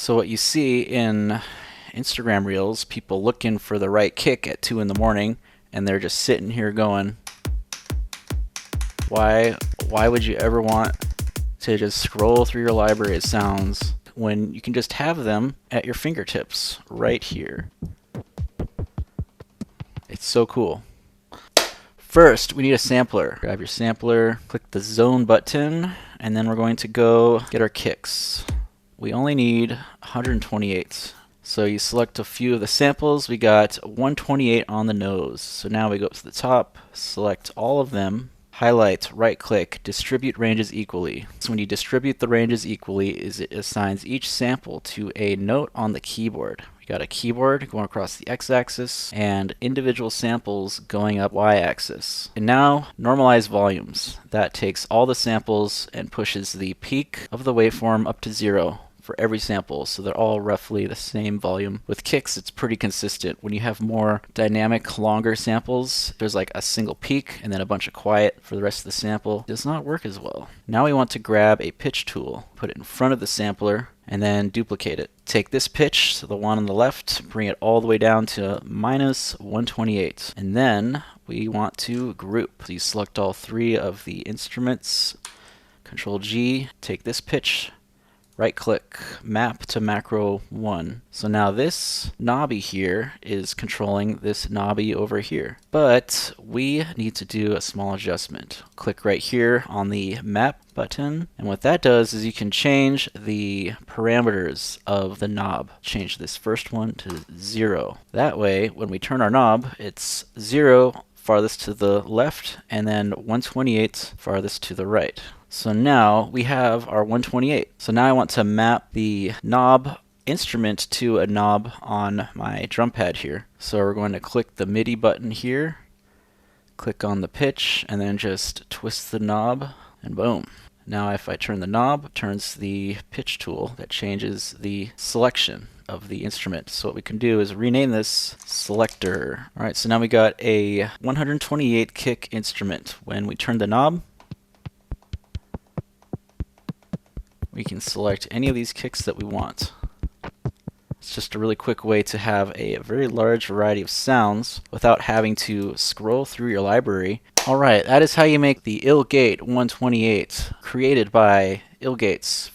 So what you see in Instagram Reels, people looking for the right kick at 2 in the morning, and they're just sitting here going, why would you ever want to just scroll through your library of sounds when you can just have them at your fingertips right here? It's so cool. First, we need a sampler. Grab your sampler, click the zone button, and then we're going to go get our kicks. We only need 128. So you select a few of the samples. We got 128 on the nose. So now we go up to the top, select all of them, highlight, right click, distribute ranges equally. So when you distribute the ranges equally, it assigns each sample to a note on the keyboard. We got a keyboard going across the x-axis and individual samples going up y-axis. And now normalize volumes. That takes all the samples and pushes the peak of the waveform up to 0 for every sample, so they're all roughly the same volume. With kicks, it's pretty consistent. When you have more dynamic, longer samples, there's like a single peak and then a bunch of quiet for the rest of the sample. It does not work as well. Now we want to grab a pitch tool, put it in front of the sampler, and then duplicate it. Take this pitch, so the one on the left, bring it all the way down to -128. And then we want to group. So you select all 3 of the instruments, Control G, take this pitch, right click, map to macro 1. So now this knobby here is controlling this knobby over here. But we need to do a small adjustment. Click right here on the map button, and what that does is you can change the parameters of the knob. Change this first one to 0. That way, when we turn our knob, it's 0 farthest to the left and then 128 farthest to the right. So now we have our 128. So now I want to map the knob instrument to a knob on my drum pad here. So we're going to click the MIDI button here, click on the pitch, and then just twist the knob, and boom. Now if I turn the knob, it turns the pitch tool that changes the selection of the instrument. So what we can do is rename this selector. Alright, so now we got a 128 kick instrument. When we turn the knob, we can select any of these kicks that we want. It's just a really quick way to have a very large variety of sounds without having to scroll through your library. Alright, that is how you make the ill.gate 128, created by ill.gates.